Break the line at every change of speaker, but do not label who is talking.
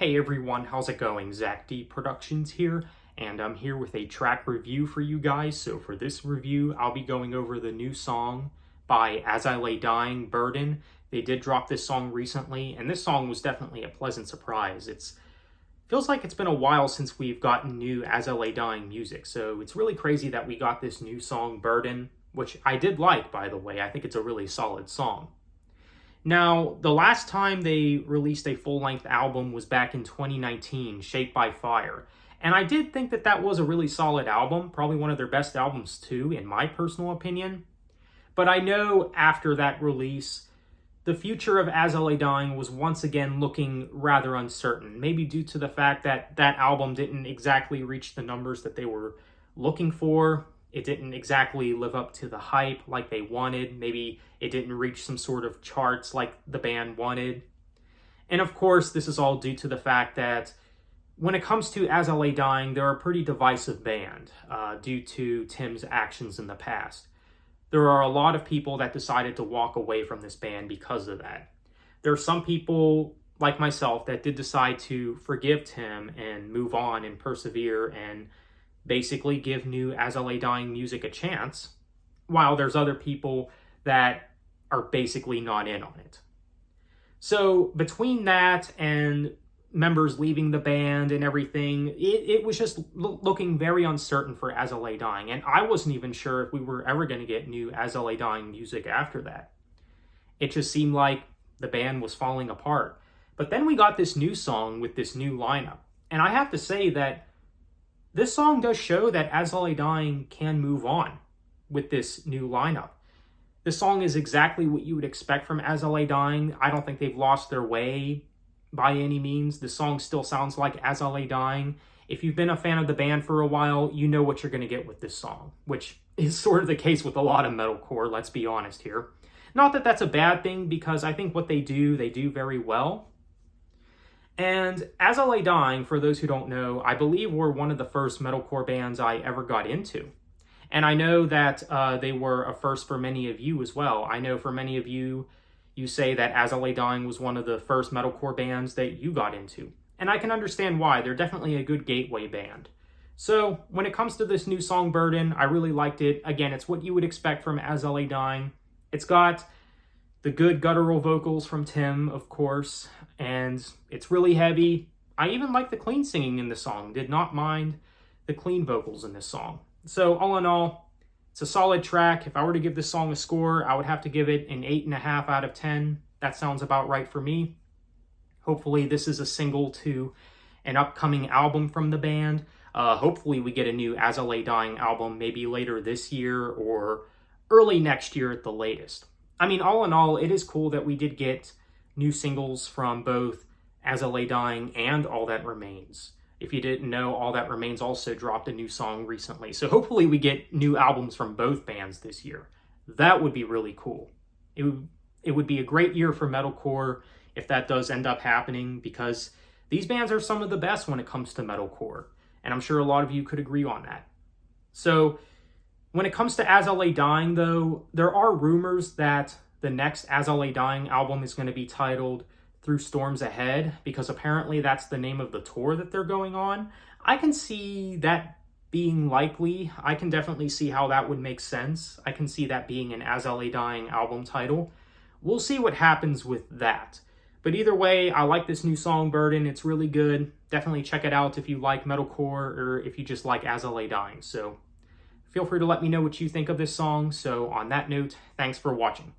Hey everyone, how's it going? Zach D Productions here, and I'm here with a track review for you guys. So for this review, I'll be going over the new song by As I Lay Dying, Burden. They did drop this song recently, and this song was definitely a pleasant surprise. It feels like it's been a while since we've gotten new As I Lay Dying music, so it's really crazy that we got this new song, Burden, which I did like, by the way. I think it's a really solid song. Now, the last time they released a full-length album was back in 2019, Shaped by Fire. And I did think that that was a really solid album, probably one of their best albums too, in my personal opinion. But I know after that release, the future of As I Lay Dying was once again looking rather uncertain. Maybe due to the fact that that album didn't exactly reach the numbers that they were looking for. It didn't exactly live up to the hype like they wanted. Maybe it didn't reach some sort of charts like the band wanted. And of course, this is all due to the fact that when it comes to As I Lay Dying, they're a pretty divisive band due to Tim's actions in the past. There are a lot of people that decided to walk away from this band because of that. There are some people like myself that did decide to forgive Tim and move on and persevere and basically give new As I Lay Dying music a chance, while there's other people that are basically not in on it. So between that and members leaving the band and everything, it was just looking very uncertain for As I Lay Dying, and I wasn't even sure if we were ever going to get new As I Lay Dying music after that. It just seemed like the band was falling apart. But then we got this new song with this new lineup, and I have to say that this song does show that As I Lay Dying can move on with this new lineup. This song is exactly what you would expect from As I Lay Dying. I don't think they've lost their way by any means. The song still sounds like As I Lay Dying. If you've been a fan of the band for a while, you know what you're going to get with this song, which is sort of the case with a lot of metalcore, let's be honest here. Not that that's a bad thing, because I think what they do very well. And As I Lay Dying, for those who don't know, I believe were one of the first metalcore bands I ever got into. And I know that they were a first for many of you as well. I know for many of you, you say that As I Lay Dying was one of the first metalcore bands that you got into. And I can understand why. They're definitely a good gateway band. So when it comes to this new song, Burden, I really liked it. Again, it's what you would expect from As I Lay Dying. It's got the good guttural vocals from Tim, of course, and it's really heavy. I even like the clean singing in the song. Did not mind the clean vocals in this song. So all in all, it's a solid track. If I were to give this song a score, I would have to give it an 8.5 out of 10. That sounds about right for me. Hopefully this is a single to an upcoming album from the band. Hopefully we get a new As I Lay Dying album maybe later this year or early next year at the latest. I mean, all in all, it is cool that we did get new singles from both As I Lay Dying and All That Remains. If you didn't know, All That Remains also dropped a new song recently. So hopefully we get new albums from both bands this year. That would be really cool. It would be a great year for metalcore if that does end up happening, because these bands are some of the best when it comes to metalcore. And I'm sure a lot of you could agree on that. So when it comes to As I Lay Dying, though, there are rumors that the next As I Lay Dying album is going to be titled Through Storms Ahead, because apparently that's the name of the tour that they're going on. I can see that being likely. I can definitely see how that would make sense. I can see that being an As I Lay Dying album title. We'll see what happens with that. But either way, I like this new song, Burden. It's really good. Definitely check it out if you like metalcore or if you just like As I Lay Dying. So feel free to let me know what you think of this song. So on that note, thanks for watching.